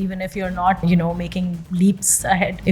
even if you're not making leaps ahead,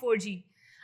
4G.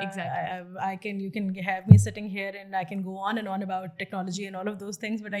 Exactly. You can have me sitting here and I can go on and on about technology and all of those things, but I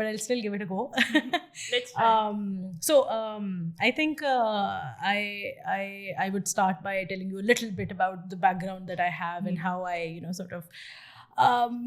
But I'll still give it a go. Let's try. I think I would start by telling you a little bit about the background that I have and how I sort of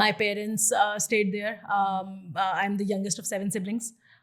My parents stayed there. I'm the youngest of 7 siblings.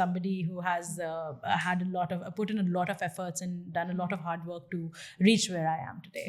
somebody who has had put in a lot of efforts and done a lot of hard work to reach where I am today.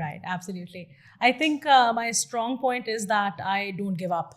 Right, absolutely. I think my strong point is that I don't give up.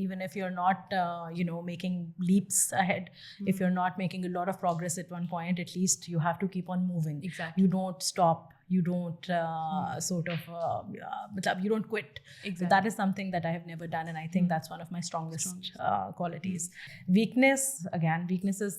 even if you're not making leaps ahead, if you're not making a lot of progress at one point, at least you have to keep on moving. Exactly. You don't stop. You don't sort of you don't quit. Exactly. So that is something that I have never done, and I think that's one of my strongest qualities. Weakness is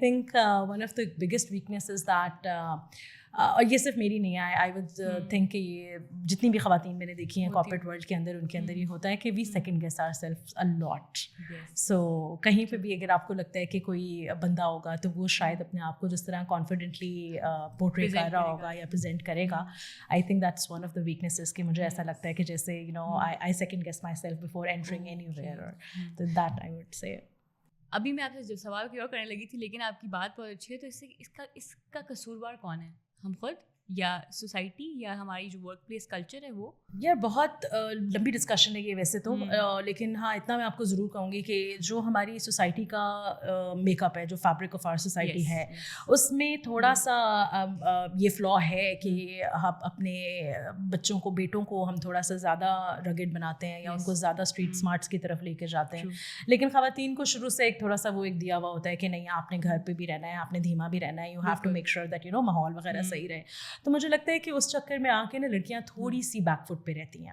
think one of the biggest weaknesses that اور یہ صرف میری نہیں ہے, I would think کہ یہ جتنی بھی خواتین میں نے دیکھی ہیں کارپوریٹ ورلڈ کے اندر, ان کے اندر یہ ہوتا ہے کہ we second guess ourself a lot. So کہیں پہ بھی اگر آپ کو لگتا ہے کہ کوئی بندہ ہوگا تو وہ شاید اپنے آپ کو جس طرح کانفیڈنٹلی پورٹری کر رہا ہوگا یا پریزنٹ کرے گا, I think that's one of the weaknesses کہ مجھے ایسا لگتا ہے کہ جیسے you know I second guess myself before entering anywhere, اور دیٹ آئی وڈ سے. ابھی میں آپ سے جو سوال کی اور کرنے لگی تھی, لیکن آپ کی بات بہت اچھی ہے, تو اس کا قصوروار کون ہے, ہم خود یا سوسائٹی یا ہماری جو ورک پلیس کلچر ہے وہ؟ یار بہت لمبی ڈسکشن ہے یہ ویسے تو, لیکن ہاں اتنا میں آپ کو ضرور کہوں گی کہ جو ہماری سوسائٹی کا میک اپ ہے, جو فیبرک آف آر سوسائٹی ہے, اس میں تھوڑا سا یہ فلا ہے کہ ہم اپنے بچوں کو, بیٹوں کو ہم تھوڑا سا زیادہ رگڈ بناتے ہیں یا ان کو زیادہ اسٹریٹ اسمارٹس کی طرف لے کے جاتے ہیں, لیکن خواتین کو شروع سے ایک تھوڑا سا وہ ایک دیا ہوا ہوتا ہے کہ نہیں آپ نے گھر پہ بھی رہنا ہے, آپ نے دھیما بھی رہنا ہے, you have to make sure that you know ماحول وغیرہ صحیح رہے. تو مجھے لگتا ہے کہ اس چکر میں آ کے نا لڑکیاں تھوڑی سی بیک فٹ پہ رہتی ہیں,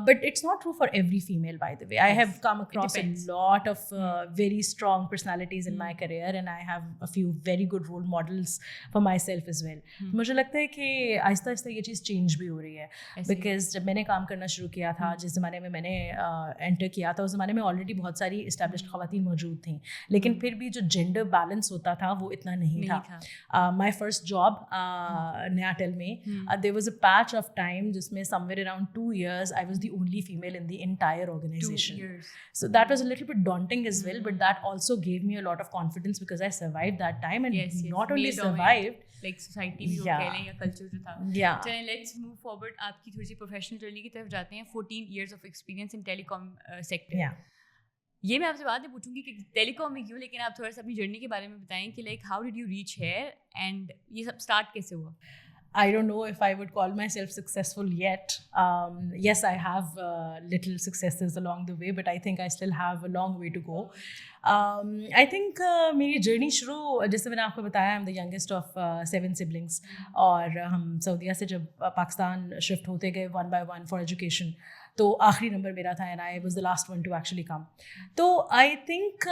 but it's not true for every female by the way. I have come across a lot of very strong personalities in my career and I have a few very good role models for myself as well. مجھے لگتا ہے کہ آہستہ آہستہ یہ چیز change بھی ہو رہی ہے, بیکاز جب میں نے کام کرنا شروع کیا تھا, جس زمانے میں نے انٹر کیا تھا, اس زمانے میں آلریڈی بہت ساری اسٹیبلشڈ خواتین موجود تھیں, لیکن پھر بھی جو جینڈر بیلنس ہوتا تھا وہ اتنا نہیں تھا. مائی فرسٹ جاب نیاٹل میں, there was a patch of time جس میں somewhere around 2 years I was the only female in the entire organization. 2 years. So that was a little bit daunting as well, but that also gave me a lot of confidence because I survived that time and not only survived, like society بھی کہہ لیں یا culture جو تھا. چلیں let's move forward, آپ کی تھوڑی سی پروفیشنل جرنی کی طرف جاتے ہیں. 14 years of experience in telecom sector. یہ میں آپ سے بات نہیں پوچھوں گی کہ ٹیلی کام میں کیوں, لیکن آپ تھوڑا سا اپنی جرنی کے بارے میں بتائیں کہ like how did you reach here and یہ سب اسٹارٹ کیسے ہوا. I don't know if I would call myself successful yet. Yes, I have little successes along the way, but I think I still have a long way to go. I think میری journey شروع, جیسے میں نے آپ کو بتایا, I'm the youngest of 7 siblings, اور ہم سعودیہ سے جب پاکستان شفٹ ہوتے گئے one by one for education, تو آخری نمبر میرا تھا and I was the last one to actually come. تو آئی تھنک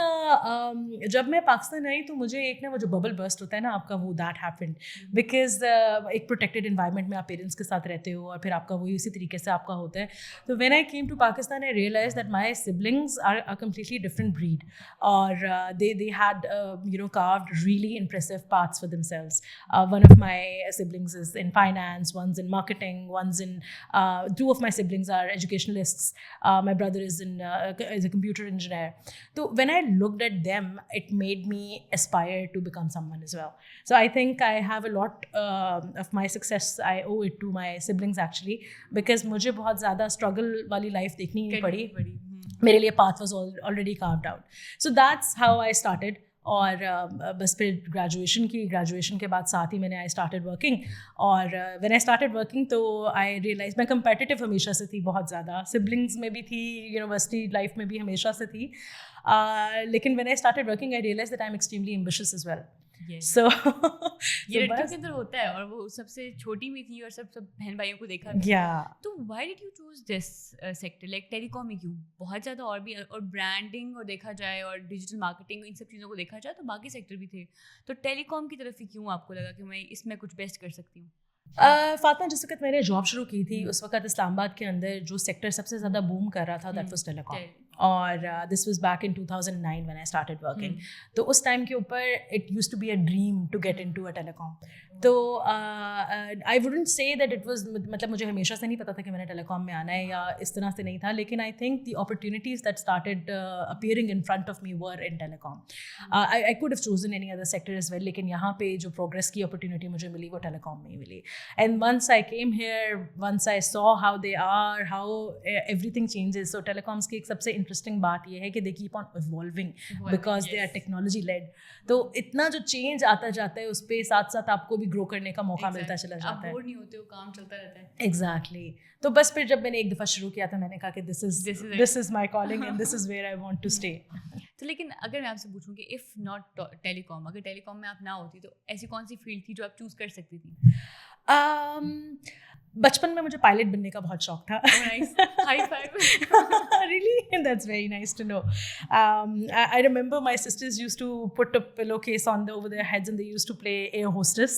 جب میں پاکستان آئی تو مجھے ایک نا وہ جو ببل برسٹ ہوتا ہے نا آپ کا, وہ دیٹ ہیپنڈ, بیکاز ایک پروٹیکٹیڈ انوائرمنٹ میں آپ پیرنٹس کے ساتھ رہتے ہو اور پھر آپ کا وہی اسی طریقے سے آپ کا ہوتا ہے. تو when I came to Pakistan I realise that my siblings are a completely different breed, اور they had carved really impressive paths for themselves. One of my siblings is in finance, one's in marketing, one's in 2 of my siblings are educationalists. My brother is a computer engineer. So when I looked at them, it made me aspire to become someone as well. So I think I have a lot of my success I owe it to my siblings actually, because مجھے بہت زیادہ struggle والی life دیکھنی نہیں پڑی, میرے لیے path was already carved out. So that's how I started. اور بس پھر گریجویشن کے بعد ساتھ ہی میں نے آئی اسٹارٹیڈ ورکنگ, اور وین آئی اسٹارٹیڈ ورکنگ تو آئی ریئلائز میں کمپیٹیٹیو ہمیشہ سے تھی, بہت زیادہ سبلنگس میں بھی تھی, یونیورسٹی لائف میں بھی ہمیشہ سے تھی, لیکن when I started working I realise that I am extremely ambitious as well. So یہ لڑکیوں کے اندر ہوتا ہے, اور وہ سب سے چھوٹی بھی تھی اور سب بہن بھائیوں کو دیکھا. تو why did you choose this sector like telecom میں کیوں؟ بہت زیادہ اور بھی, اور برانڈنگ اور دیکھا جائے اور ڈیجیٹل مارکیٹنگ ان سب چیزوں کو دیکھا جائے تو باقی سیکٹر بھی تھے, تو ٹیلی کام کی طرف ہی کیوں آپ کو لگا کہ میں اس میں کچھ بیسٹ کر سکتی ہوں؟ فاطمہ, جس وقت میں نے جاب شروع کی تھی اس وقت اسلام آباد کے اندر جو سیکٹر سب سے زیادہ بوم کر رہا تھا دیٹ واز ٹیلی کام, اور this was back in 2009 when I started working. تو اس ٹائم کے اوپر it used to be a dream to get into a telecom. تو I wouldn't say that it was, مطلب مجھے ہمیشہ سے نہیں پتا تھا کہ میں نے ٹیلی کام میں آنا ہے یا اس طرح سے نہیں تھا, لیکن I think the opportunities that started appearing in front of me were in telecom. I could have chosen any other sector as well, لیکن یہاں پہ جو پروگرس کی اپرچونیٹی مجھے ملی وہ ٹیلی کام میں ہی ملی. And once I came here, once I saw how they are, how everything changes. So telecoms کی ایک سب سے انٹرسٹنگ بات یہ ہے کہ they keep on evolving because they are technology led. تو اتنا جو چینج آتا جاتا ہے اس پہ ساتھ ساتھ آپ کو بھی گرو کرنے کا موقع ملتا چلا جاتا ہے, بور نہیں ہوتے ہو, کام چلتا رہتا ہے. ایگزیکٹلی. تو بس پھر جب میں نے ایک دفعہ شروع کیا تھا میں نے کہا کہ this is my calling and this is where I want to stay. تو لیکن اگر میں آپ سے پوچھوں کہ اف ناٹ ٹیلی کام, اگر ٹیلی کام میں آپ نہ ہوتی تو ایسی کون سی فیلڈ تھی جو آپ چوز کر سکتی تھی؟ بچپن میں مجھے پائلٹ بننے کا بہت شوق تھا. Really That's very nice to know. I remember my sisters used to put a pillowcase over their heads and they used to play air hostess.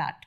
that.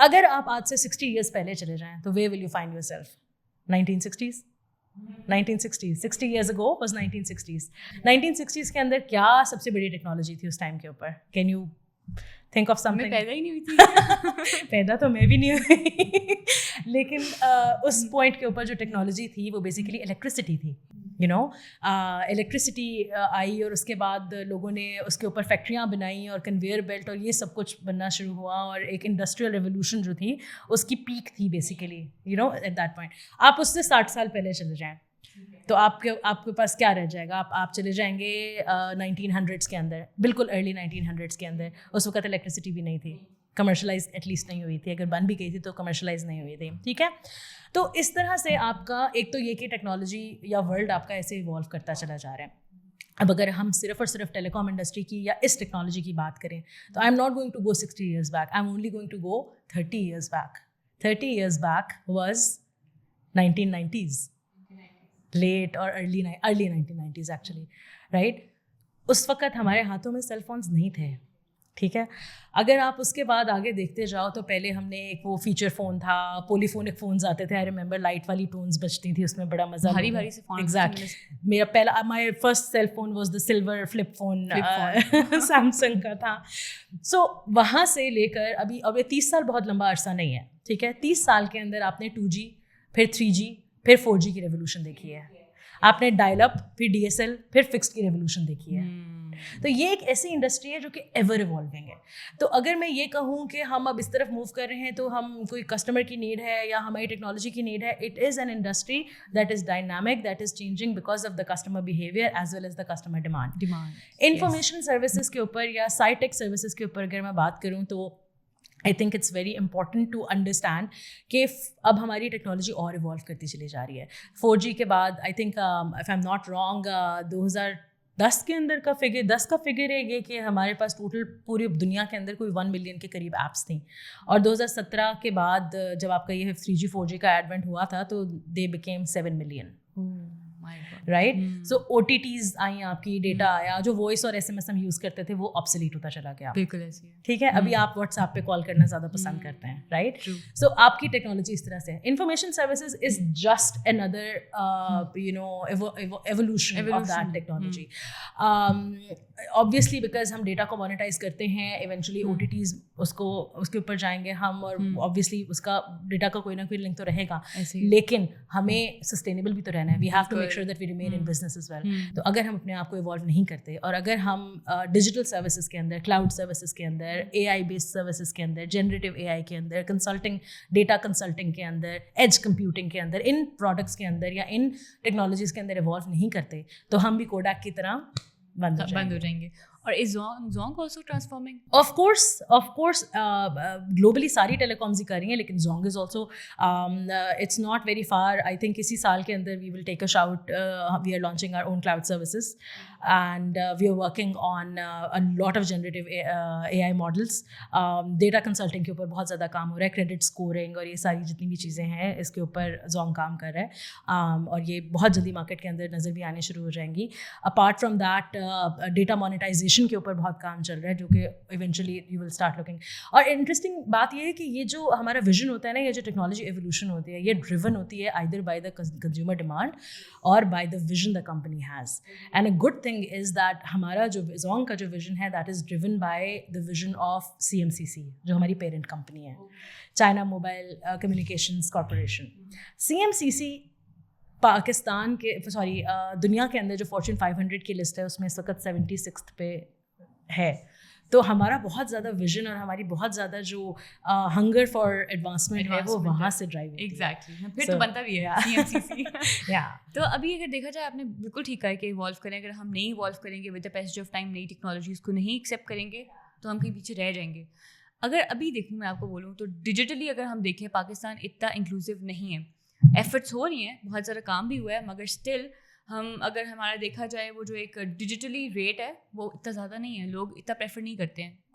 اگر آپ آج سے 60 ایئرس پہلے چلے جائیں تو where will you find your self? 1960s 60 years ago was 1960s. 1960s کے اندر کیا سب سے بڑی ٹیکنالوجی تھی اس ٹائم کے اوپر؟ Can you think of some thing? پیدا ہی نہیں ہوئی تھی. پیدا تو میں بھی نہیں ہوئی, لیکن اس پوائنٹ کے اوپر جو ٹیکنالوجی تھی وہ بیسیکلی الیکٹریسٹی تھی. الیکٹریسٹی آئی اور اس کے بعد لوگوں نے اس کے اوپر فیکٹریاں بنائیں اور کنویئر بیلٹ اور یہ سب کچھ بننا شروع ہوا, اور ایک انڈسٹریل ریولیوشن جو تھی اس کی پیک تھی بیسیکلی ایٹ دیٹ پوائنٹ. آپ اس سے 60 سال پہلے چلے جائیں تو آپ کے پاس کیا رہ جائے گا؟ آپ چلے جائیں گے 1900s کے اندر, بالکل ارلی 1900s کے اندر. اس وقت الیکٹریسٹی بھی نہیں تھی, کمرشلائز ایٹ لیسٹ نہیں ہوئی تھی, اگر بن بھی گئی تھی تو کمرشلائز نہیں ہوئی تھی. ٹھیک ہے, تو اس طرح سے آپ کا ایک تو یہ کہ ٹیکنالوجی یا ورلڈ آپ کا ایسے ایوالو کرتا چلا جا رہا ہے. اب اگر ہم صرف اور صرف ٹیلی کام انڈسٹری کی یا اس ٹیکنالوجی کی بات کریں تو I am not going to go 60 years back, I am only going to go 30 years back. 30 years back was 1990s, late اور ارلی 1990s ایکچولی, رائٹ. اس وقت ہمارے ہاتھوں میں سیل فونس نہیں تھے. ٹھیک ہے, اگر آپ اس کے بعد آگے دیکھتے جاؤ تو پہلے ہم نے ایک وہ فیچر فون تھا, پولی فونک فونز آتے تھے, آئی ریمبر لائٹ والی ٹونز بجتی تھی, اس میں بڑا مزہ, بھاری بھاری سے فون. ایگزیکٹلی, میرا پہلا my first cell phone was the silver flip phone, Samsung کا تھا. سو وہاں سے لے کر اب یہ 30 سال بہت لمبا عرصہ نہیں ہے. ٹھیک ہے, 30 سال کے اندر آپ نے 2G, پھر 3G, پھر 4G کی ریولیوشن دیکھی ہے. آپ نے ڈائل اپ, پھر DSL, پھر فکسڈ کی ریولیوشن دیکھی ہے. تو یہ ایک ایسی انڈسٹری ہے جو کہ ایور ایوالونگ ہے. تو اگر میں یہ کہوں کہ ہم اب اس طرف موو کر رہے ہیں تو ہم کوئی کسٹمر کی نیڈ ہے یا ہماری ٹیکنالوجی کی نیڈ ہے, it is an industry that is dynamic, that is changing because of the customer behaviour as well as the customer demand. Information services کے اوپر یا سائی ٹیک سروسز کے اوپر اگر میں بات کروں تو I think it's very important to understand کہ اب ہماری ٹیکنالوجی اور ایوالو کرتی چلی جا رہی ہے. 4G کے بعد I think if I am not wrong 2010 کے اندر کا فگر, 10 کا فگر ہے یہ کہ ہمارے پاس ٹوٹل پوری دنیا کے اندر کوئی 1 ملین کے قریب ایپس تھیں. اور 2017 کے بعد جب آپ کا یہ 3G 4G کا ایڈوینٹ ہوا تھا تو they became 7 million. Right, so OTTs آئیں, آپ کی ڈیٹا آیا, جو وائس اور SMS ہم یوز کرتے تھے وہ آبسلیٹ ہوتا چلا گیا. بالکل ایسے ہی. ٹھیک ہے, ابھی آپ واٹس ایپ پہ کال کرنا زیادہ پسند کرتے ہیں, رائٹ. سو آپ کی ٹیکنالوجی اس طرح سے ہے. Information services is just another evolution of that technology. Obviously because ہم ڈیٹا کو مانیٹائز کرتے ہیں, ایونچولی OTTs اس کے اوپر جائیں گے ہم, اور آبویسلی اس کا ڈیٹا کا کوئی نہ کوئی لنک تو رہے گا, لیکن ہمیں سسٹینیبل بھی تو رہنا ہے. We have to make sure that we remain in business as well. تو اگر ہم اپنے آپ کو ایوالو نہیں کرتے, اور اگر ہم ڈیجیٹل سروسز کے اندر, کلاؤڈ سروسز کے اندر, AI بیسڈ سروسز کے اندر, جنریٹو AI کے اندر, کنسلٹنگ, ڈیٹا کنسلٹنگ کے اندر, ایج کمپیوٹنگ کے اندر, ان پروڈکٹس کے اندر یا ان ٹیکنالوجیز کے اندر ایوالو نہیں کرتے تو ہم بھی کوڈاک کی طرح بند ہو جائیں گے. اور is Zong also transforming? Of course globally ساری ٹیلی کامز ہی کر رہی ہیں, لیکن Zong is also it's not very far. I think اسی سال کے اندر we will take a shout, we are launching our own cloud services and we are working on lot of generative AI models. Data consulting کے اوپر بہت زیادہ کام ہو رہا ہے, کریڈٹ اسکورنگ اور یہ ساری جتنی بھی چیزیں ہیں اس کے اوپر زونگ کام کر رہا ہے, اور یہ بہت جلدی مارکیٹ کے اندر نظر بھی آنے شروع ہو جائیں گی. Apart from that data monetisation کے اوپر بہت کام چل رہا ہے, جو کہ eventually you will start looking. اور انٹرسٹنگ بات یہ ہے کہ یہ جو ہمارا ویژن ہوتا ہے نا, یہ جو ٹیکنالوجی ایولیوشن ہوتی ہے, یہ ڈریون ہوتی ہے either by the consumer demand اور by the vision the company has. And a good thing is that ہمارا جو زونگ کا جو ویژن ہے that is driven by the vision of CMCC, جو ہماری پیرنٹ کمپنی ہے, China Mobile Communications Corporation. CMCC Pakistan کے دنیا کے اندر جو فارچون 500 کی لسٹ ہے اس میں اس وقت 76 پہ ہے. تو ہمارا بہت زیادہ ویژن اور ہماری بہت زیادہ جو ہنگر فار ایڈوانسمنٹ ہے وہ وہاں سے ڈرائیو ہوتی ہے. ایگزیکٹلی, پھر تو بنتا بھی ہے CMCC. تو ابھی اگر دیکھا جائے, آپ نے بالکل ٹھیک کہا کہ ایوالو کریں. اگر ہم نہیں ایوالو کریں گے with the passage of time, نئی ٹیکنالوجیز کو نہیں ایکسیپٹ کریں گے تو ہم کہیں پیچھے رہ جائیں گے. اگر ابھی دیکھوں میں آپ کو بولوں تو ڈیجیٹلی اگر ہم دیکھیں پاکستان اتنا انکلوسیو نہیں ہے. ایفرٹس ہو رہی ہیں, بہت سارا کام بھی ہوا ہے, مگر اسٹل ہم اگر ہمارا دیکھا جائے وہ جو ایک ڈیجیٹلی ریٹ ہے وہ اتنا زیادہ نہیں ہے. لوگ اتنا پریفر نہیں کرتے ہیں.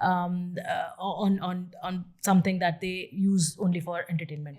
on something that they use only for entertainment.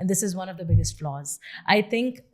and this is one of the biggest flaws. I think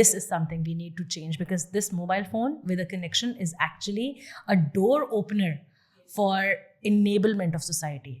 this is something we need to change, because this mobile phone with a connection is actually a door opener for enablement of society.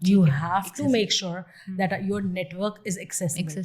You have to make sure that your network is accessible.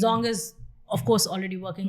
Zong is of course already working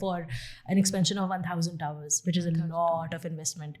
for an expansion of 1000 towers, which is a lot of investment.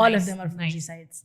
All of them are 4G sites.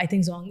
I think Zong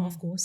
of course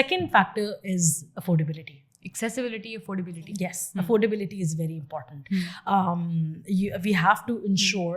Second factor is affordability. Accessibility, affordability. Yes, affordability is very important. We have to ensure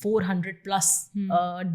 400+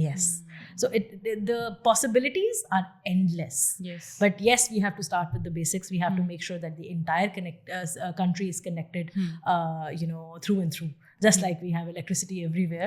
Yes. So the possibilities are endless. Yes. But yes, we have to start with the basics. We have to make sure that the entire country is connected, through and through. Just like we have electricity everywhere,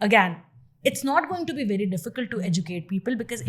again it's not going to be very difficult to educate people because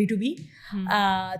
B2B.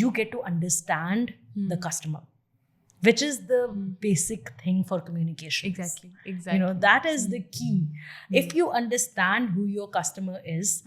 you get to understand the customer, which is the basic thing for communication. Exactly. You know, that is the key. If you understand who your customer is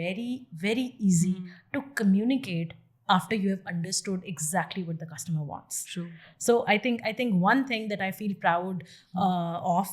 very very easy to communicate after you have understood exactly what the customer wants. True. So I think one thing that I feel proud of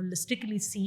holistically see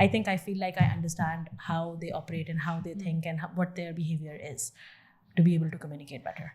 I think I feel like I understand how they operate and how they think and what their behavior is to be able to communicate better.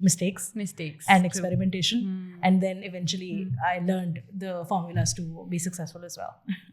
mistakes and experimentation, and then eventually I learned the formulas to be successful as well.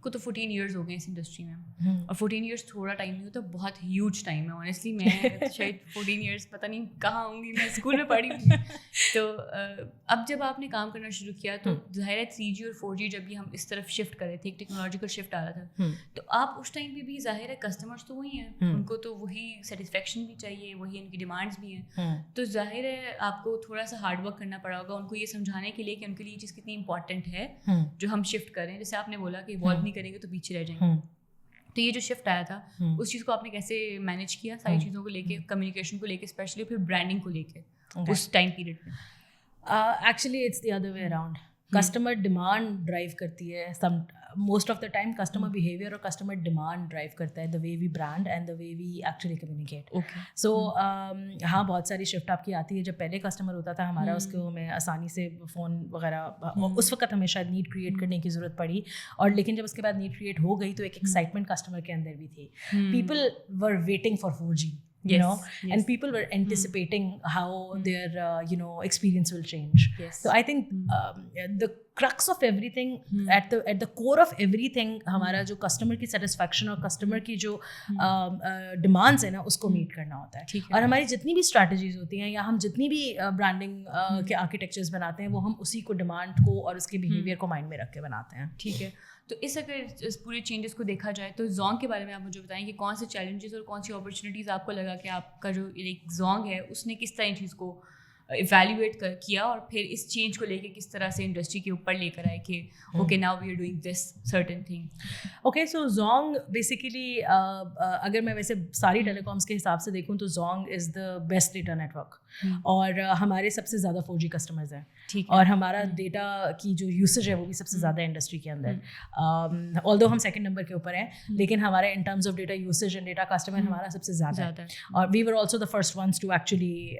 کو تو 14 years ہو گئے اس industry میں, اور 14 years تھوڑا time نہیں ہوتا, بہت huge time ہے آنیسٹلی. میں شاید 14 ایئرس پتہ نہیں کہاں ہوں گی, میں اسکول میں پڑھی ہوں. تو اب جب آپ نے کام کرنا شروع کیا تو ظاہر ہے 3G اور 4G جب بھی ہم اس طرف شفٹ کر رہے تھے, ایک ٹیکنالوجیکل شفٹ آ رہا تھا, تو آپ اس ٹائم پہ بھی ظاہر ہے کسٹمرس تو وہی ہیں, ان کو تو وہی سیٹسفیکشن بھی چاہیے, وہی ان کی ڈیمانڈس بھی ہیں, تو ظاہر ہے آپ کو تھوڑا سا ہارڈ ورک کرنا پڑا ہوگا ان کو یہ سمجھانے کے لیے کہ ان کے لیے یہ چیز کتنی امپورٹنٹ ہے جو ہم شفٹ کریں. جیسے آپ نے بولا کہ ایوالو نہیں کریں گے تو پیچھے رہ جائیں گے, تو یہ جو شفٹ آیا تھا اس چیز کو آپ نے کیسے مینیج کیا, ساری چیزوں کو لے کے, کمیونیکیشن کو لے کے, اسپیشلی پھر برانڈنگ کو لے کے اس ٹائم پیریڈ میں؟ Actually it's the other way around. Customer demand drive کرتی ہے, most of the time customer behaviour اور کسٹمر ڈیمانڈ ڈرائیو کرتا ہے the way we brand and the way we actually communicate. So ہاں بہت ساری shift آپ کی آتی ہے. جب پہلے کسٹمر ہوتا تھا ہمارا, اس کو ہمیں آسانی سے فون وغیرہ, اس وقت ہمیں شاید نیڈ کریٹ کرنے کی ضرورت پڑی, اور لیکن جب اس کے بعد نیڈ کریٹ ہو گئی تو ایک ایکسائٹمنٹ کسٹمر کے اندر بھی تھی. People were waiting for 4G, you know, and people were anticipating how their experience will change. So I think the crux of everything, at the core of everything, ہمارا جو customer کی satisfaction اور customer کی جو demands ہیں نا اس کو meat کرنا ہوتا ہے. اور ہماری جتنی بھی اسٹریٹجیز ہوتی ہیں یا ہم جتنی بھی برانڈنگ کے آرکیٹیکچرز بناتے ہیں وہ ہم اسی کو ڈیمانڈ کو اور اس کے بیہیویئر کو مائنڈ میں رکھ کے بناتے ہیں. ٹھیک ہے, تو اس اگر اس پورے چینجز کو دیکھا جائے تو زونگ کے بارے میں آپ مجھے بتائیں کہ کون سے چیلنجز اور کون سی اپرچونیٹیز آپ کو لگا کہ آپ کا جو ایک زونگ ہے اس نے کس طرح ان چیز کو ایویلیویٹ کیا, اور پھر اس چینج کو لے کے کس طرح سے انڈسٹری کے اوپر لے کر آئے کہ okay now we are doing this certain thing. Okay, so Zong basically اگر میں ویسے ساری ٹیلی کامس کے حساب سے دیکھوں تو Zong is the best data network, اور ہمارے سب سے زیادہ 4G کسٹمرز ہیں, اور ہمارا ڈیٹا کی جو یوسیج ہے وہ بھی سب سے زیادہ انڈسٹری کے اندر. آلدو ہم سیکنڈ نمبر کے اوپر ہیں, لیکن ہمارا in terms of data usage and data customer ہمارا سب سے زیادہ ہے, اور we were also the first ones to actually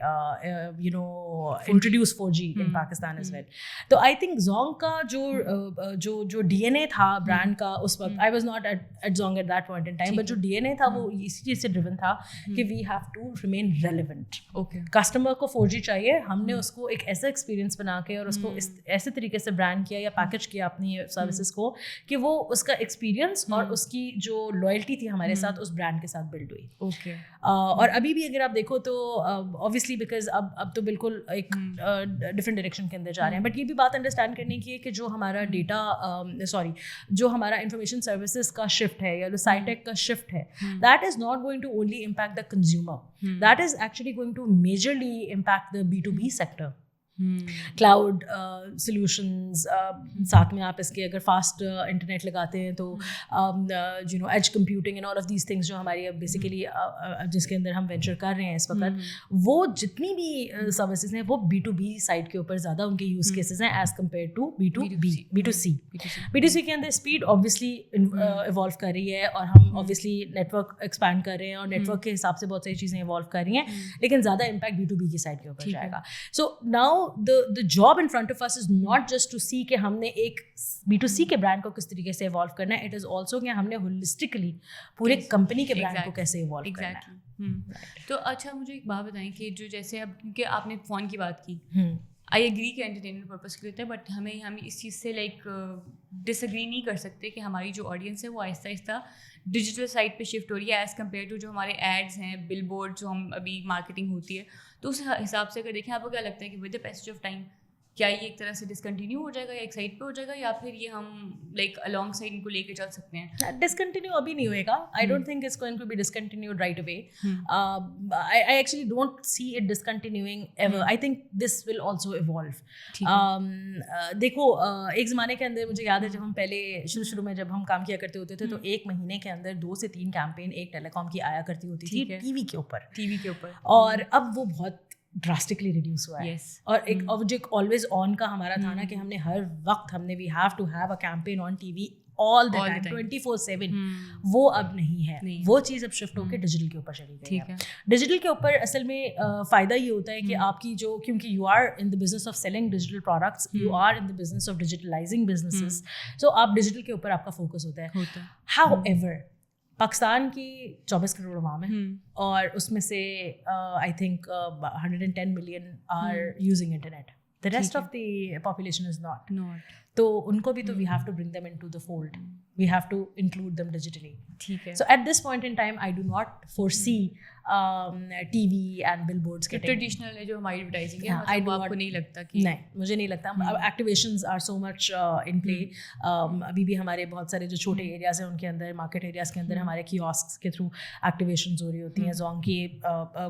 introduce 4G in Pakistan as well. تو آئی تھنک زونگ کا جو ڈی این اے تھا برانڈ کا اس وقت, I was not at Zong at that point in time, but جو ڈی این اے تھا وہ اسی چیز سے ڈریون تھا کہ we have to remain relevant. Customer کو 4G چاہیے, ہم نے اس کو ایک ایسا ایکسپیرینس بنا کے اور اس کو ایسے طریقے سے برانڈ کیا یا پیکج کیا اپنی سروسز کو کہ وہ اس کا ایکسپیرینس اور اس کی جو لوئلٹی تھی ہمارے ساتھ اس برانڈ کے ساتھ بلڈ ہوئی. اور ابھی بھی اگر آپ دیکھو تو اوبیسلی بیکاز اب تو بالکل ایک ڈفرینٹ ڈائریکشن کے اندر جا رہے ہیں, بٹ یہ بھی بات انڈرسٹینڈ کرنے کی ہے کہ جو ہمارا ڈیٹا جو ہمارا انفارمیشن سروسز کا شفٹ ہے یا جو سائٹیک کا شفٹ ہے, that is not going to only impact the consumer, that is actually going to majorly impact the B2B sector. Cloud solutions, ساتھ میں آپ اس کے اگر فاسٹ انٹرنیٹ لگاتے ہیں تو edge computing and all of these things جو ہماری بیسیکلی جس کے اندر ہم وینچر کر رہے ہیں اس وقت, وہ جتنی بھی سروسز ہیں وہ B2B سائڈ کے اوپر زیادہ ان کے یوز کیسز ہیں as compared to B2C. B2C کے اندر اسپیڈ آبویسلی ایوالو کر رہی ہے, اور ہم آبویسلی نیٹ ورک ایکسپینڈ کر رہے ہیں, اور نیٹ ورک کے حساب سے بہت ساری چیزیں ایوالو کر رہی ہیں, لیکن زیادہ امپیکٹ B2B کی سائڈ کے اوپر جائے گا. So now the job in front of us is not just to see کہ ہم نے ایک B2C کے برانڈ کو کس طریقے سے ایوالو کرنا ہے, it is also کہ ہم نے ہولیسٹکلی پورے کمپنی کے برانڈ کو کیسے ایوالو کرنا ہے. تو اچھا مجھے ایک بات بتائیں کہ جو جیسے اب کیونکہ آپ نے فون کی بات کی, آئی ایگری کہ انٹرٹینمنٹ پرپز کے لیے ہوتا ہے, بٹ ہم اس چیز سے لائک ڈس ایگری نہیں کر سکتے کہ ہماری جو آڈینس ہے وہ آہستہ آہستہ ڈیجیٹل سائٹ پہ شفٹ ہو رہی ہے ایز کمپیئر ٹو جو ہمارے ایڈز ہیں, بل بورڈ جو ہم ابھی مارکیٹنگ ہوتی ہے. تو اس حساب سے اگر دیکھیں آپ کو کیا لگتا ہے کہ with the passage of time کیا یہ ایک طرح سے ڈسکنٹینیو ہو جائے گا یا ایک سائڈ پہ ہو جائے گا, یا پھر یہ ہم لائک الانگ سائڈ ان کو لے کے چل سکتے ہیں؟ ڈسکنٹینیو ابھی نہیں ہوئے گا. I don't think it's going to be discontinued right away. I actually don't see it discontinuing ever. I think this will also evolve. دیکھو ایک زمانے کے اندر مجھے یاد ہے جب ہم پہلے شروع میں جب ہم کام کیا کرتے ہوتے تھے تو ایک مہینے کے اندر 2 سے 3 کیمپین ایک ٹیلی کام کی آیا کرتی ہوتی تھی ٹی وی کے اوپر, اور اب وہ بہت ڈراسٹکلی ریڈیوس ہوا ہے. اور ایک جو آلویز آن کا ہمارا تھا نا کہ ہم نے ہر وقت ہم نے we have to have a campaign on TV all the time 24/7, وہ اب نہیں ہے. وہ چیز اب شفٹ ہو کے ڈیجیٹل کے اوپر چلی گئی ہے. ڈیجیٹل کے اوپر اصل میں فائدہ یہ ہوتا ہے کہ آپ کی جو, کیونکہ you are in the business of selling digital products, you are in the business of digitalising businesses, so آپ ڈیجیٹل کے اوپر آپ کا فوکس ہوتا ہے. ہاؤ ایور پاکستان کی 24 کروڑ عوام ہے, اور اس میں سے I think 110 million are using internet. The rest of the population is not. تو ان کو بھی تو we have to bring them into the fold, we have to include them digitally. ٹھیک ہے. So at this point in time I do not foresee TV and billboards کے traditional ہے جو ہماری advertising ہے, آپ کو نہیں لگتا کہ نہیں, مجھے نہیں لگتا. ایکٹیویشنز آر سو مچ ان پلے. ابھی بھی ہمارے بہت سارے جو چھوٹے ایریاز ہیں ان کے اندر, مارکیٹ ایریاز کے اندر ہمارے کیوسکس کے تھرو ایکٹیویشنز ہو رہی ہوتی ہیں. زونگ کی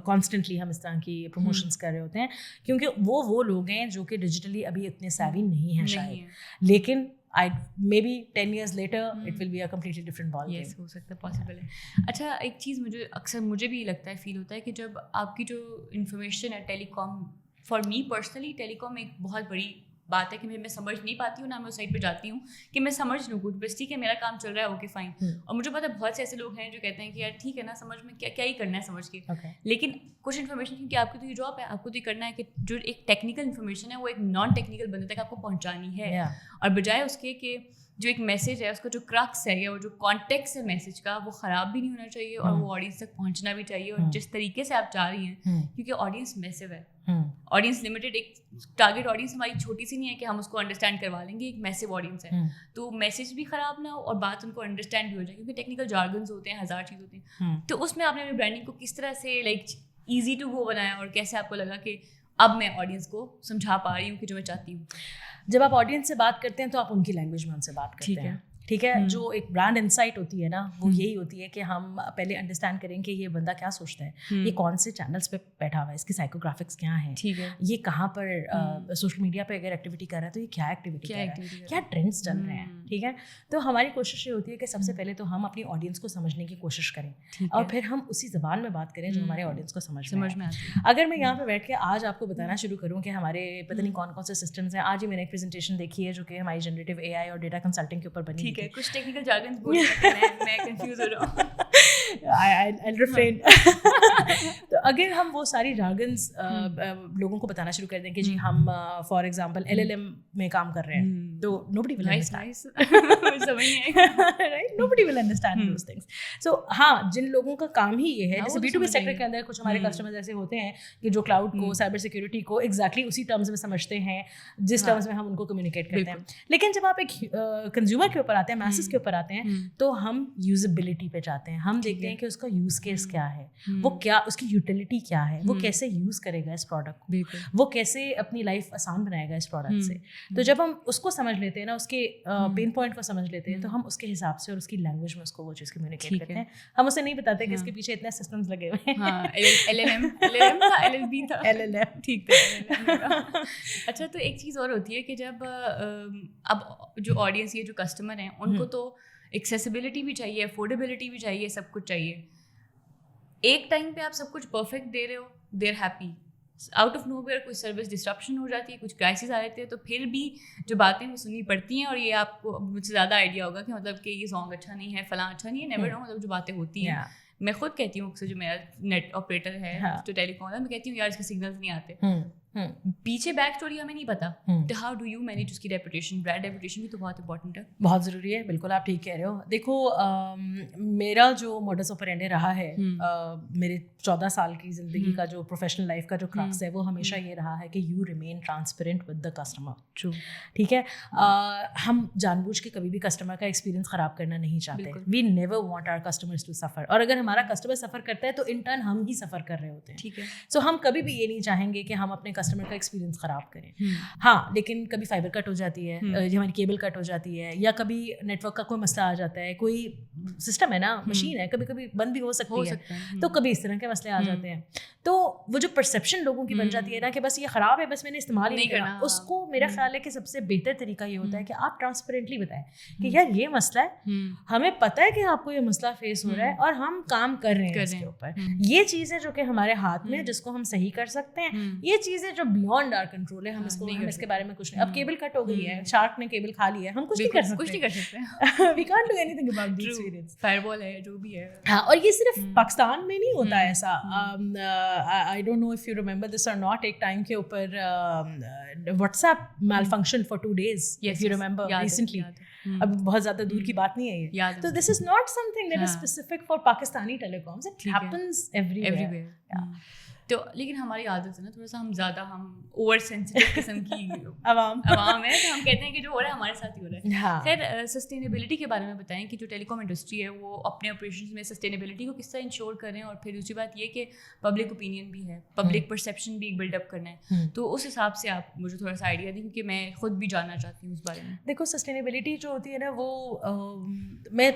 کانسٹنٹلی ہم اس طرح کی پروموشنز کر رہے ہوتے ہیں, کیونکہ وہ لوگ ہیں جو کہ ڈیجیٹلی ابھی اتنے سیوی نہیں ہیں شاید, لیکن maybe 10 years later it will be a completely different ball game. Yes, ہو سکتا ہے, پاسبل ہے. اچھا, ایک چیز مجھے بھی لگتا ہے, فیل ہوتا ہے کہ جب آپ کی جو انفارمیشن ہے ٹیلی کام, فار می پرسنلی ٹیلی کام ایک بہت بڑی بات ہے کہ میں سمجھ نہیں پاتی ہوں, نہ میں اس سائٹ پہ جاتی ہوں کہ میں سمجھ لوں کچھ, بس ٹھیک ہے میرا کام چل رہا ہے, اوکے فائن. اور مجھے پتا ہے بہت سے ایسے لوگ ہیں جو کہتے ہیں کہ یار ٹھیک ہے نا, سمجھ میں کیا ہی کرنا ہے سمجھ کے, لیکن کچھ انفارمیشن کیونکہ آپ کی تو یہ جاب ہے, آپ کو تو یہ کرنا ہے کہ جو ایک ٹیکنیکل انفارمیشن ہے وہ ایک نان ٹیکنیکل بندے تک آپ کو پہنچانی ہے, اور بجائے اس کے کہ جو ایک میسیج ہے اس کا جو کرکس ہے یا وہ جو کانٹیکس ہے میسیج کا وہ خراب بھی نہیں ہونا چاہیے, اور وہ آڈینس تک پہنچنا بھی چاہیے, اور جس طریقے سے آپ چاہ رہی ہیں, کیونکہ آڈینس میسو ہے, آڈینس لمیٹڈ, ایک ٹارگیٹ آڈینس ہماری چھوٹی سی نہیں ہے کہ ہم اس کو انڈرسٹینڈ کروا لیں گے, ایک میسو آڈینس ہے, تو میسیج بھی خراب نہ ہو اور بات ان کو انڈرسٹینڈ بھی ہو جائے, کیونکہ ٹیکنیکل جارگنز ہوتے ہیں, ہزار چیز ہوتی ہیں. تو اس میں آپ نے اپنی برانڈنگ کو کس طرح سے لائک ایزی ٹو گو بنایا, اور کیسے آپ کو لگا کہ اب میں آڈینس کو سمجھا پا رہی ہوں کہ جو میں چاہتی ہوں؟ جب آپ آڈینس سے بات کرتے ہیں تو آپ ان کی لینگویج میں ان سے بات کرتے ہیں, ٹھیک ہے. جو ایک برانڈ انسائٹ ہوتی ہے نا, وہ یہی ہوتی ہے کہ ہم پہلے انڈرسٹینڈ کریں کہ یہ بندہ کیا سوچتا ہے, یہ کون سے چینلس پہ بیٹھا ہوا ہے, اس کی سائیکوگرافکس کیا ہیں, یہ کہاں پر سوشل میڈیا پہ اگر ایکٹیویٹی کر رہا ہے تو یہ کیا ایکٹیویٹی کر رہا ہے, کیا ٹرینڈس چل رہے ہیں, ٹھیک ہے. تو ہماری کوشش یہ ہوتی ہے کہ سب سے پہلے تو ہم اپنی آڈینس کو سمجھنے کی کوشش کریں, اور پھر ہم اسی زبان میں بات کریں جو ہمارے آڈینس کو سمجھ میں آتی ہے. اگر میں یہاں پہ بیٹھ کے آج آپ کو بتانا شروع کروں کہ ہمارے پتہ نہیں کون کون سے سسٹمز ہیں, آج ہی میں نے ایک پریزنٹیشن دیکھی ہے جو کہ ہماری جنریٹیو اے آئی اور ڈیٹا کنسلٹنگ کے اوپر بنی, ٹھیک ہے, کچھ ٹیکنیکل جارگنز بول سکتے ہیں, میں کنفیوز ہو رہا ہوں. تو اگر ہم وہ ساری جارگنز لوگوں کو بتانا شروع کر دیں کہ جی ہم فار ایگزامپل LLM میں کام کر رہے ہیں, تو nobody will understand those things. So ہاں, جن لوگوں کا کام ہی یہ ہے, جیسے B2B سیکٹر کے اندر کچھ ہمارے کسٹمرز ایسے ہوتے ہیں کہ جو کلاؤڈ کو, سائبر سیکورٹی کو ایگزیکٹلی اسی ٹرمز میں سمجھتے ہیں جس ٹرمز میں ہم ان کو کمیونیکیٹ کرتے ہیں. لیکن جب آپ ایک کنزیومر کے اوپر آتے ہیں, میسز کے اوپر آتے ہیں, تو ہم یوزبلٹی پہ جاتے ہیں. ہم دیکھتے ہیں کہ اس کا یوز کیس کیا ہے, وہ کیا اس کی یوٹیلیٹی کیا ہے, وہ کیسے یوز کرے گا اس پروڈکٹ کو, وہ کیسے اپنی لائف آسان بنائے گا اس پروڈکٹ سے. تو جب ہم اس کو سمجھ لیتے ہیں نا, اس کے پین پوائنٹ کو سمجھ لیتے ہیں, تو ہم اس کے حساب سے اور اس کی لینگویج میں اس کو وہ چیز کمیونیکیٹ کرتے ہیں. ہم اسے نہیں بتاتے کہ اس کے پیچھے اتنے سسٹمز لگے ہوئے ہیں. ٹھیک ہے. اچھا, تو ایک چیز اور ہوتی ہے کہ جب اب جو آڈینس یہ جو کسٹمر ہیں ان کو تو ایکسیسیبلٹی بھی چاہیے, افورڈیبلٹی بھی چاہیے, سب کچھ چاہیے. ایک ٹائم پہ آپ سب کچھ پرفیکٹ دے رہے ہو, there happy, out of nowhere کوئی سروس ڈسٹرپشن ہو جاتی ہے, کچھ کرائسس آ جاتے ہیں, تو پھر بھی جو باتیں وہ سننی پڑتی ہیں. اور یہ آپ کو مجھ سے زیادہ آئیڈیا ہوگا کہ مطلب کہ یہ سانگ اچھا نہیں ہے, فلاں اچھا نہیں ہے, نیور نو, مطلب جو باتیں ہوتی ہیں. میں خود کہتی ہوں اکثر, جو میرا نیٹ آپریٹر ہے جو ٹیلی کام ہے, میں کہتی ہوں یار اس کے سگنلز نہیں آتے, پیچھے بیک اسٹوری ہمیں نہیں پتا, تو ہاؤ ڈو یو مینیج اس کی ریپوٹیشن, برانڈ ریپوٹیشن بھی تو بہت امپورٹنٹ ہے, بہت ضروری ہے. بالکل آپ ٹھیک کہہ رہے ہو. دیکھو, میرا جو موڈس آپرینڈی رہا ہے, میرے 14 سال کی زندگی کا جو پروفیشنل لائف کا جو کرکس ہے, وہ ہمیشہ یہ رہا ہے کہ you remain transparent with the customer. True, ٹھیک ہے. ہم جان بوجھ کے کبھی بھی کسٹمر کا ایکسپیرینس خراب کرنا نہیں چاہتے. We never want our customers to suffer, اور اگر ہمارا کسٹمر سفر کرتا ہے تو ان ٹرن ہم ہی سفر کر رہے ہوتے ہیں. ٹھیک ہے. سو ہم کبھی بھی یہ نہیں چاہیں گے کہ ہم اپنے کسٹمر کا ایکسپیرینس خراب کریں. ہاں, لیکن کبھی فائبر کٹ ہو جاتی ہے, ہماری کیبل کٹ ہو جاتی ہے, یا کبھی نیٹ ورک کا کوئی مسئلہ آ جاتا ہے, کوئی سسٹم ہے نا, مشین ہے, کبھی کبھی بند بھی ہو سکتی ہے, تو کبھی اس طرح کے مسئلے آ جاتے ہیں. تو وہ جو پرسیپشن لوگوں کی بن جاتی ہے نا کہ بس یہ خراب ہے, بس میں نے استعمال ہی نہیں کرنا, اس کو میرا خیال ہے کہ سب سے بہتر طریقہ یہ ہوتا ہے کہ آپ ٹرانسپیرنٹلی بتائیں کہ یار یہ مسئلہ ہے, ہمیں پتہ ہے کہ آپ کو یہ مسئلہ فیس ہو رہا ہے, اور ہم کام کر رہے ہیں اس کے اوپر. یہ چیزیں جو کہ ہمارے ہاتھ میں, جس کو ہم صحیح کر سکتے ہیں, یہ چیزیں جو بیونڈ آر کنٹرول ہے, ہم اس کے بارے میں کچھ نہیں. اب کیبل کٹ ہو گئی ہے, شارک نے کیبل کھا لی ہے, ہم کچھ نہیں کر سکتے, we can't do anything about the experience. Firewall ہے جو بھی ہے. ہاں, اور یہ صرف پاکستان میں نہیں ہوتا ایسا. I don't know if you remember this or not, ایک ٹائم کے اوپر WhatsApp malfunction for 2 days, if you remember recently. اب بہت زیادہ دور کی بات نہیں ہے یہ, تو this is not something that is specific for Pakistani telecoms, it happens everywhere. تو لیکن ہماری عادت ہے نا تھوڑا سا ہم اوور سینسٹیو قسم کی عوام ہے, تو ہم کہتے ہیں کہ جو ہو رہا ہے ہمارے ساتھ ہی ہو رہا ہے. خیر سسٹینیبلٹی کے بارے میں بتائیں کہ جو ٹیلی کام انڈسٹری ہے وہ اپنے آپریشنز میں سسٹینیبلٹی کو کس طرح انشور کر رہے ہیں, اور پھر دوسری بات یہ کہ پبلک اوپینین بھی ہے, پبلک پرسیپشن بھی بلڈ اپ کرنا ہے, تو اس حساب سے آپ مجھے تھوڑا سا آئیڈیا دیں کیونکہ میں خود بھی جاننا چاہتی ہوں اس بارے میں. دیکھو سسٹینیبلٹی جو ہوتی ہے نا وہ میں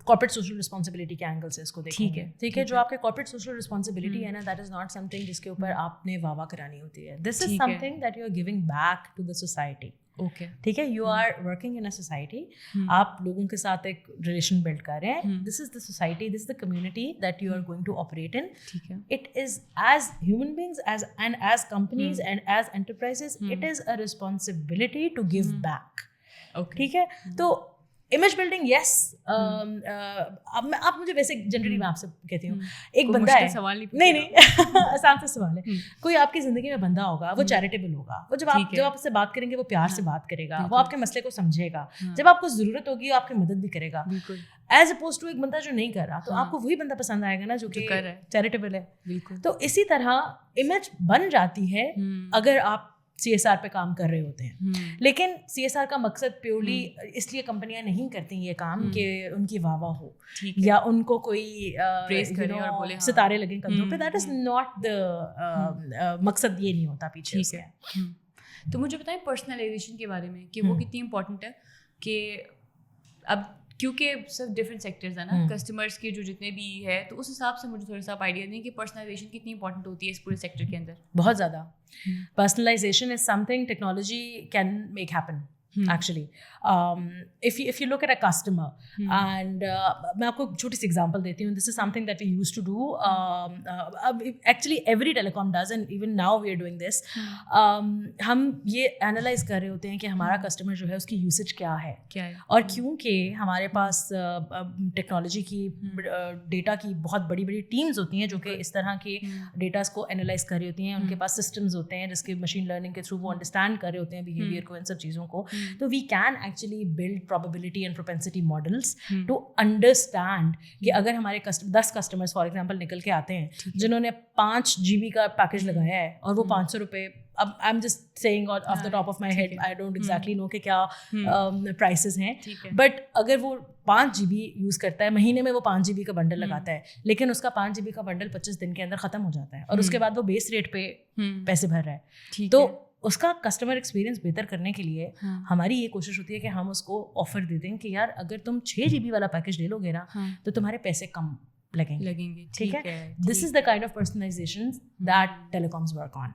کارپوریٹ سوشل رسپانسبلٹی کے اینگل سے اس کو دیکھوں گی. ٹھیک ہے, جو آپ کے کارپوریٹ سوشل رسپانسبلٹی ہے نا, that is not some thing جس کے اوپر آپ نے واہ واہ کرانی ہوتی ہے. This is something that you are giving back to the society. Okay, ٹھیک ہے, you are working in a society, آپ لوگوں کے ساتھ ایک ریلیشن بلڈ کر رہے ہیں. This is the society, this is the community that you are going to operate in. ٹھیک ہے, it is as human beings and as companies and as enterprises, it is a responsibility to give back. ٹھیک ہے, تو image building یس. آپ مجھے ویسے generally میں آپ سے کہتی ہوں, ایک بندہ ہے, سوال نہیں آسان سے سوال ہے, کوئی آپ کی زندگی میں بندہ ہوگا, وہ چیریٹیبل ہوگا, وہ جب آپ اس سے بات کریں گے وہ پیار سے بات کرے گا, وہ آپ کے مسئلے کو سمجھے گا, جب آپ کو ضرورت ہوگی آپ کی مدد بھی کرے گا, ایز اپوز ٹو ایک بندہ جو نہیں کر رہا. تو آپ کو وہی بندہ پسند آئے گا نا جو کہ چیریٹیبل ہے. تو اسی طرح امیج بن جاتی ہے اگر آپ سی ایس آر پہ کام کر رہے ہوتے ہیں. لیکن سی ایس آر کا مقصد پیورلی اس لیے کمپنیاں نہیں کرتی یہ کام کہ ان کی واہ واہ ہو یا ان کو کوئی ستارے لگیں کندھوں پہ. دیٹ از ناٹ دا مقصد, یہ نہیں ہوتا پیچھے سے. تو مجھے بتائیں پرسنلائزیشن کے بارے میں کہ وہ کتنی امپورٹنٹ ہے, کہ اب کیونکہ سب ڈفرینٹ سیکٹرز ہیں نا کسٹمرس کے جو جتنے بھی ہے, تو اس حساب سے مجھے تھوڑا سا آپ آئیڈیا دیں کہ پرسنلائزیشن کتنی امپورٹنٹ ہوتی ہے اس پورے سیکٹر کے اندر. بہت زیادہ. Personalisation is some thing technology can make happen. Actually, if you look at a customer, and میں آپ کو چھوٹی سی ایگزامپل دیتی ہوں. This is something that we used to do. Actually, every telecom does, and even now we are doing this. ہم یہ analyse کر رہے ہوتے ہیں کہ ہمارا کسٹمر جو ہے اس کی یوسیج کیا ہے, اور کیونکہ ہمارے پاس ٹیکنالوجی کی ڈیٹا کی بہت بڑی بڑی ٹیمز ہوتی ہیں جو کہ اس طرح کی ڈیٹاز کو اینالائز کر رہی ہوتی ہیں. ان کے پاس سسٹمز ہوتے ہیں جس کے مشین لرننگ کے تھرو وہ انڈرسٹینڈ کر رہے ہوتے ہیں بیہیویئر کو, ان سب چیزوں کو. تو we can actually build probability and propensity models to understand کہ اگر ہمارے 10 کسٹمرس فار ایگزامپل نکل کے آتے ہیں جنہوں نے 5 GB کا پیکیج لگایا ہے اور وہ 500 روپے, اب I am just saying off the top of my head, I don't exactly know کہ کیا پرائسز ہیں, بٹ اگر وہ 5 GB یوز کرتا ہے, مہینے میں وہ 5 GB کا بنڈل لگاتا ہے, لیکن اس کا 5 GB کا بنڈل 25 دن کے اندر ختم ہو جاتا ہے, اور اس کے بعد وہ بیس ریٹ پہ پیسے بھر رہا ہے. تو اس کا کسٹمر ایکسپیرینس بہتر کرنے کے لیے ہماری یہ کوشش ہوتی ہے کہ ہم اس کو آفر دے دیں کہ یار اگر تم 6 GB والا پیکیج لے لو گے نا تو تمہارے پیسے کم لگیں گے. ٹھیک ہے, this is the kind of personalisation that telecoms work on.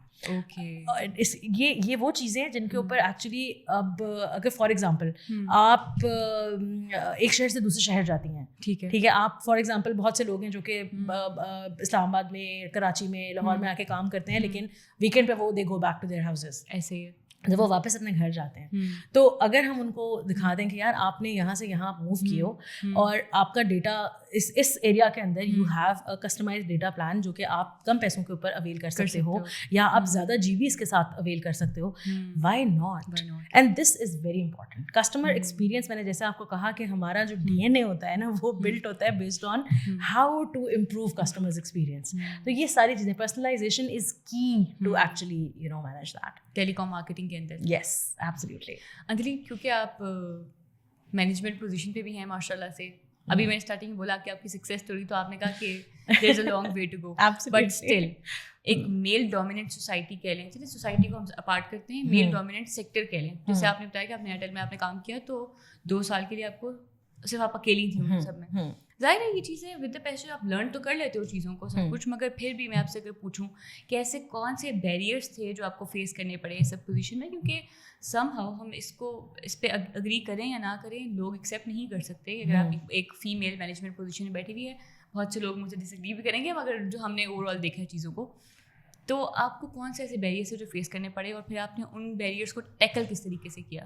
یہ وہ چیزیں جن کے اوپر ایکچولی اب اگر فار ایگزامپل آپ ایک شہر سے دوسرے شہر جاتی ہیں, ٹھیک ہے, آپ فار ایگزامپل بہت سے لوگ ہیں جو کہ اسلام آباد میں, کراچی میں, لاہور میں آ کے کام کرتے ہیں, لیکن ویکینڈ پہ وہ they go back to their houses. ایسے ہی جب وہ واپس اپنے گھر جاتے ہیں, تو اگر ہم ان کو دکھا دیں کہ یار آپ نے یہاں سے یہاں موو کیے ہو, اور آپ کا ڈیٹا اس ایریا کے اندر you have a customise data plan جو کہ آپ کم پیسوں کے اوپر اویل کر سکتے ہو, یا آپ زیادہ GBs کے ساتھ اویل کر سکتے ہو, why not. And this is very important. Customer experience, میں نے جیسے آپ کو کہا کہ ہمارا جو DNA ہوتا ہے نا وہ بلٹ ہوتا ہے based on how to improve customers experience. تو یہ ساری چیزیں, personalisation is key to actually manage that telecom marketing کے اندر. یس ایبسلیوٹلی. انجلی, کیونکہ آپ مینجمنٹ پوزیشن پہ بھی ہیں ماشاء اللہ سے, ابھی میں نے اسٹارٹنگ میں بولا کہ آپ کی سکسیس اسٹوری, تو آپ نے کہا کہ there is a long way to go, but still ایک میل ڈومیننٹ سوسائٹی کہہ لیں, چلیے سوسائٹی کو ہم اپارٹ کرتے ہیں, میل ڈومیننٹ سیکٹر کہہ لیں. جیسے آپ نے بتایا کہ آپ نے ایئرٹیل میں آپ نے کام کیا, تو 2 سال کے لیے آپ کو صرف آپ اکیلی تھیں ان سب میں. ظاہر ہے یہ چیزیں ود دا پیشن آپ لرن تو کر لیتے ہو چیزوں کو سب کچھ, مگر پھر بھی میں آپ سے اگر پوچھوں کہ ایسے کون سے بیریئرس تھے جو آپ کو فیس کرنے پڑے اس سب پوزیشن میں, کیونکہ سم ہاؤ ہم اس پہ اگری کریں یا نہ کریں, لوگ ایکسیپٹ نہیں کر سکتے. اگر آپ ایک فیمیل مینجمنٹ پوزیشن میں بیٹھی ہوئی ہے, بہت سے لوگ مجھے ڈس ایگری بھی کریں گے, مگر جو ہم نے اوور آل دیکھا ہے چیزوں کو, تو آپ کو کون سے ایسے بیریئرس ہیں جو فیس کرنے پڑے, اور پھر آپ نے ان بیریئرس کو ٹیکل کس طریقے سے کیا؟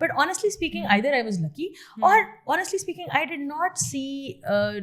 But honestly speaking, either I was lucky or honestly speaking, I did not see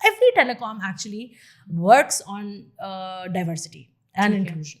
Every telecom actually works on diversity and inclusion.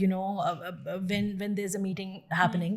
you know when there's a meeting happening,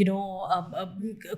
you know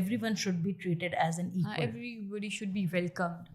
everyone should be treated as an equal. Everybody should be welcomed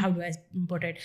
how do I put it,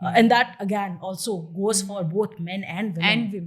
And that again also goes for both men and women.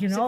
you know,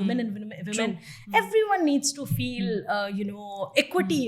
women and women. Everyone needs to feel equity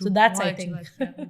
So that's, I think,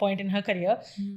point in her career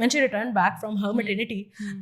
when she returned back from her maternity,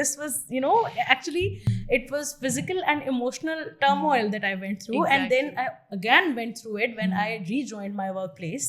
this was actually it was physical and emotional turmoil that I went through. And then I again went through it when I rejoined my workplace.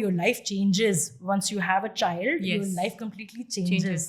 your life changes once you have a child. Your life completely changes.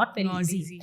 not very easy.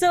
So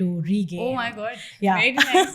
to regain. Oh my God. Yeah. Very nice.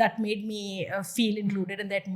that made me feel included and that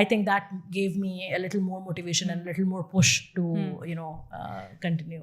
I think that gave me a little more motivation and a little more push to continue.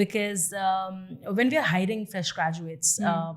Because when we are hiring fresh graduates,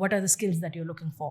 what are the skills that you're looking for.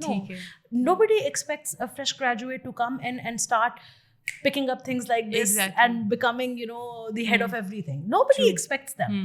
No, nobody expects a fresh graduate to come and start picking up things like this and becoming the head of everything. Nobody expects them.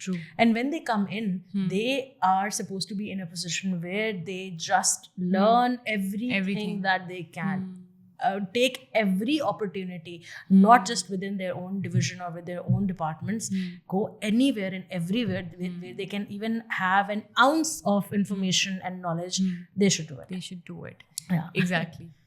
True. And when they come in, they are supposed to be in a position where they just learn everything that they can. Take every opportunity, not just within their own division or with their own departments. Go anywhere and everywhere where they can even have an ounce of information and knowledge. They should do it. They should do it. Yeah. Exactly.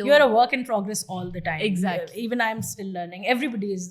You are a work in progress all the time. Exactly. Even I'm still learning. Everybody's